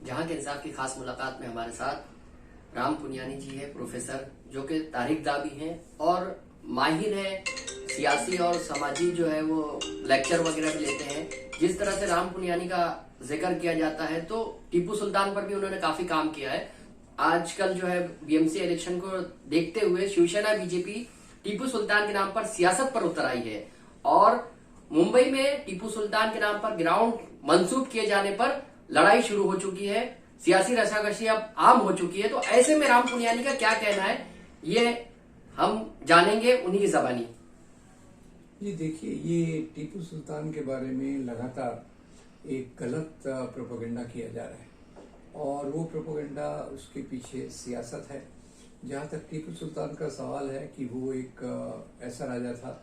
जहां के इंसाफ की खास मुलाकात में हमारे साथ राम पुनियानी जी है, प्रोफेसर, जो कि तारीखदा भी हैं और माहिर है, सियासी और समाजी जो है वो लेक्चर वगैरह भी लेते हैं। जिस तरह से राम पुनियानी का जिक्र किया जाता है तो टीपू सुल्तान पर भी उन्होंने काफी काम किया है। आजकल जो है बीएमसी इलेक्शन को देखते हुए शिवसेना बीजेपी टीपू सुल्तान के नाम पर सियासत पर उतर आई है और मुंबई में टीपू सुल्तान के नाम पर ग्राउंड मंसूब किए जाने पर लड़ाई शुरू हो चुकी है, सियासी रसाकशी अब आम हो चुकी है। तो ऐसे में राम पुनियानी का क्या कहना है, ये हम जानेंगे उन्हीं की जबानी। जी देखिए, ये टीपू सुल्तान के बारे में लगातार एक गलत प्रोपेगेंडा किया जा रहा है और वो प्रोपेगेंडा, उसके पीछे सियासत है। जहाँ तक टीपू सुल्तान का सवाल है कि वो एक ऐसा राजा था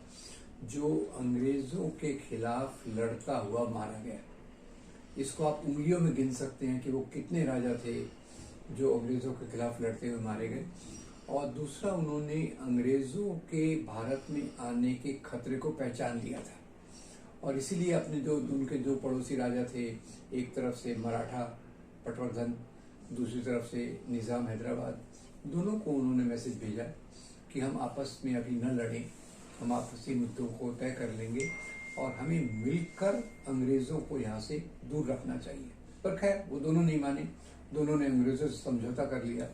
जो अंग्रेजों के खिलाफ लड़ता हुआ मारा गया। इसको आप उंगलियों में गिन सकते हैं कि वो कितने राजा थे जो अंग्रेजों के खिलाफ लड़ते हुए मारे गए। और दूसरा, उन्होंने अंग्रेजों के भारत में आने के खतरे को पहचान लिया था और इसीलिए अपने उनके जो पड़ोसी राजा थे, एक तरफ से मराठा पटवर्धन, दूसरी तरफ से निज़ाम हैदराबाद, दोनों को उन्होंने मैसेज भेजा कि हम आपस में अभी न लड़ें, हम आपसी मुद्दों को तय कर लेंगे और हमें मिलकर अंग्रेज़ों को यहाँ से दूर रखना चाहिए। पर खैर वो दोनों नहीं माने, दोनों ने अंग्रेज़ों से समझौता कर लिया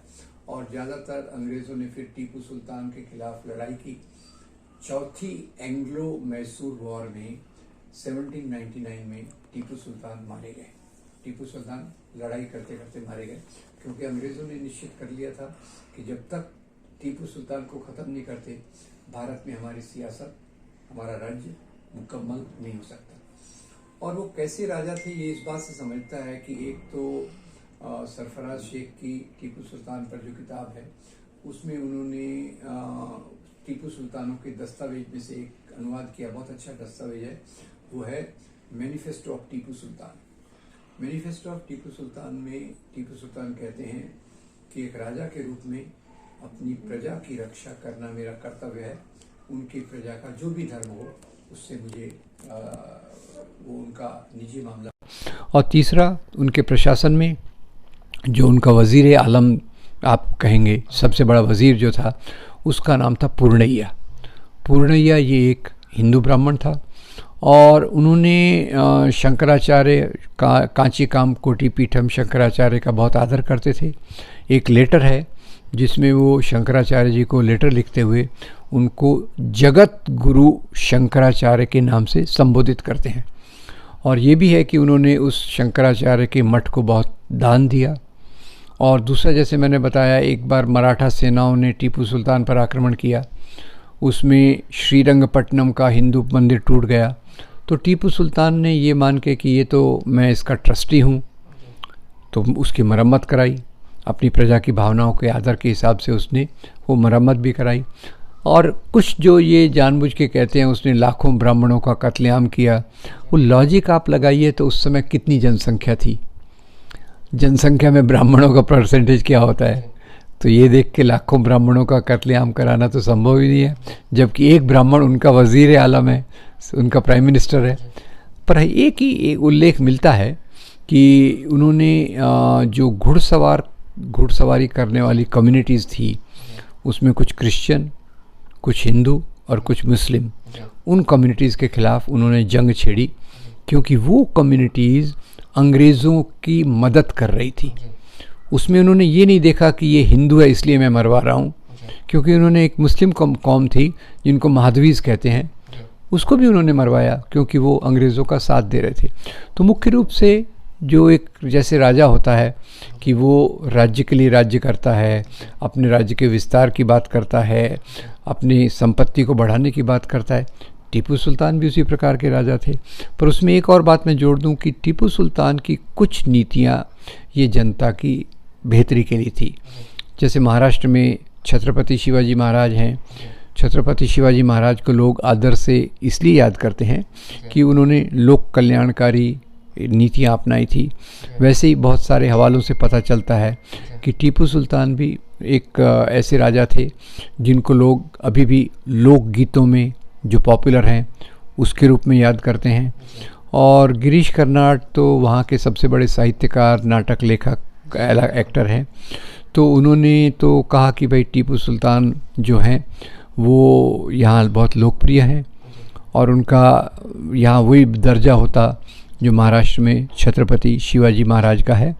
और ज़्यादातर अंग्रेज़ों ने फिर टीपू सुल्तान के खिलाफ लड़ाई की। चौथी एंग्लो मैसूर वॉर में 1799 में टीपू सुल्तान मारे गए। टीपू सुल्तान लड़ाई करते करते मारे गए क्योंकि अंग्रेज़ों ने निश्चित कर लिया था कि जब तक टीपू सुल्तान को ख़त्म नहीं करते भारत में हमारी सियासत, हमारा राज्य मुकम्मल नहीं हो सकता। और वो कैसे राजा थे ये इस बात से समझता है कि एक तो सरफराज शेख की टीपू सुल्तान पर जो किताब है उसमें उन्होंने टीपू सुल्तानों के दस्तावेज में से एक अनुवाद किया, बहुत अच्छा दस्तावेज है, वो है manifesto of Tipu Sultan. Manifesto of Tipu Sultan में टीपू सुल्तान कहते हैं कि एक राजा के रूप में अपनी प्रजा की रक्षा करना मेरा कर्तव्य है। उनकी प्रजा का जो भी धर्म हो उससे मुझे वो उनका निजी मामला। और तीसरा, उनके प्रशासन में जो उनका वज़ीर आलम आप कहेंगे, सबसे बड़ा वज़ीर जो था उसका नाम था पूर्णैया। पूर्णैया ये एक हिंदू ब्राह्मण था और उन्होंने शंकराचार्य का, कांची काम कोटि पीठम शंकराचार्य का बहुत आदर करते थे। एक लेटर है जिसमें वो शंकराचार्य जी को लेटर लिखते हुए उनको जगत गुरु शंकराचार्य के नाम से संबोधित करते हैं। और ये भी है कि उन्होंने उस शंकराचार्य के मठ को बहुत दान दिया। और दूसरा, जैसे मैंने बताया, एक बार मराठा सेनाओं ने टीपू सुल्तान पर आक्रमण किया, उसमें श्रीरंगपट्टनम का हिंदू मंदिर टूट गया। तो टीपू सुल्तान ने ये मान के कि ये तो मैं इसका ट्रस्टी हूँ, तो उसकी मरम्मत कराई। अपनी प्रजा की भावनाओं के आदर के हिसाब से उसने वो मरम्मत भी कराई। और कुछ जो ये जानबूझ के कहते हैं उसने लाखों ब्राह्मणों का कत्लेआम किया, वो लॉजिक आप लगाइए तो उस समय कितनी जनसंख्या थी, जनसंख्या में ब्राह्मणों का परसेंटेज क्या होता है, तो ये देख के लाखों ब्राह्मणों का कत्लेआम कराना तो संभव ही नहीं है, जबकि एक ब्राह्मण उनका वज़ीर आलम है, उनका प्राइम मिनिस्टर है। पर एक ही उल्लेख मिलता है कि उन्होंने जो घुड़सवारी करने वाली कम्युनिटीज़ थी उसमें कुछ क्रिश्चियन, कुछ हिंदू और कुछ मुस्लिम, उन कम्युनिटीज़ के ख़िलाफ़ उन्होंने जंग छेड़ी क्योंकि वो कम्युनिटीज़ अंग्रेज़ों की मदद कर रही थी। उसमें उन्होंने ये नहीं देखा कि ये हिंदू है इसलिए मैं मरवा रहा हूँ, क्योंकि उन्होंने एक मुस्लिम कौम थी जिनको महादवीज़ कहते हैं, उसको भी उन्होंने मरवाया क्योंकि वो अंग्रेज़ों का साथ दे रहे थे। तो मुख्य रूप से जो एक जैसे राजा होता है कि वो राज्य के लिए राज्य करता है, अपने राज्य के विस्तार की बात करता है, अपनी संपत्ति को बढ़ाने की बात करता है, टीपू सुल्तान भी उसी प्रकार के राजा थे। पर उसमें एक और बात मैं जोड़ दूं कि टीपू सुल्तान की कुछ नीतियां ये जनता की बेहतरी के लिए थी। जैसे महाराष्ट्र में छत्रपति शिवाजी महाराज हैं। छत्रपति शिवाजी महाराज को लोग आदर से इसलिए याद करते हैं कि उन्होंने लोक कल्याणकारी नीतियाँ अपनाई थी। वैसे ही बहुत सारे हवालों से पता चलता है कि टीपू सुल्तान भी एक ऐसे राजा थे जिनको लोग अभी भी लोक गीतों में जो पॉपुलर हैं उसके रूप में याद करते हैं। और गिरीश कर्नाड तो वहाँ के सबसे बड़े साहित्यकार, नाटक लेखक, एक्टर हैं। तो उन्होंने तो कहा कि भाई टीपू सुल्तान जो हैं वो यहाँ बहुत लोकप्रिय हैं और उनका यहाँ वही दर्जा होता जो महाराष्ट्र में छत्रपति शिवाजी महाराज का है।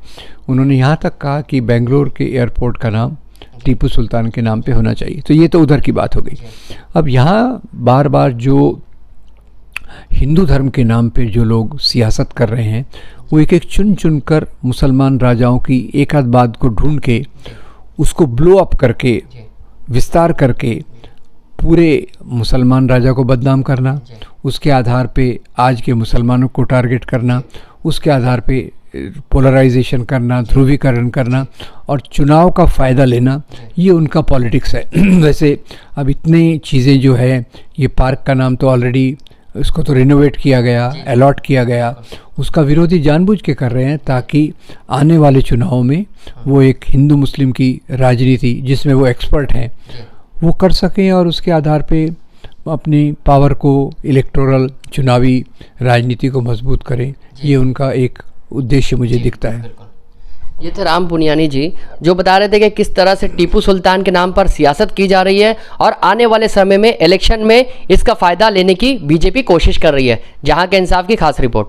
उन्होंने यहाँ तक कहा कि बेंगलोर के एयरपोर्ट का नाम टीपू सुल्तान के नाम पे होना चाहिए। तो ये तो उधर की बात हो गई। अब यहाँ बार बार जो हिंदू धर्म के नाम पे जो लोग सियासत कर रहे हैं वो एक एक चुन चुन कर मुसलमान राजाओं की एक आध बात को ढूंढ के उसको ब्लो अप करके, विस्तार करके पूरे मुसलमान राजा को बदनाम करना, उसके आधार पे आज के मुसलमानों को टारगेट करना, उसके आधार पे पोलराइजेशन करना, ध्रुवीकरण करना और चुनाव का फ़ायदा लेना, ये उनका पॉलिटिक्स है। वैसे अब इतनी चीज़ें जो है, ये पार्क का नाम तो ऑलरेडी इसको तो रिनोवेट किया गया, अलॉट किया गया, उसका विरोधी जानबूझ के कर रहे हैं ताकि आने वाले चुनाव में वो एक हिंदू मुस्लिम की राजनीति जिसमें वो एक्सपर्ट हैं वो कर सकें और उसके आधार पे अपनी पावर को, इलेक्टोरल चुनावी राजनीति को मजबूत करें। ये उनका एक उद्देश्य मुझे दिखता है। ये थे राम पुनियानी जी जो बता रहे थे कि किस तरह से टीपू सुल्तान के नाम पर सियासत की जा रही है और आने वाले समय में इलेक्शन में इसका फायदा लेने की बीजेपी कोशिश कर रही है। जहां के इंसाफ की खास रिपोर्ट।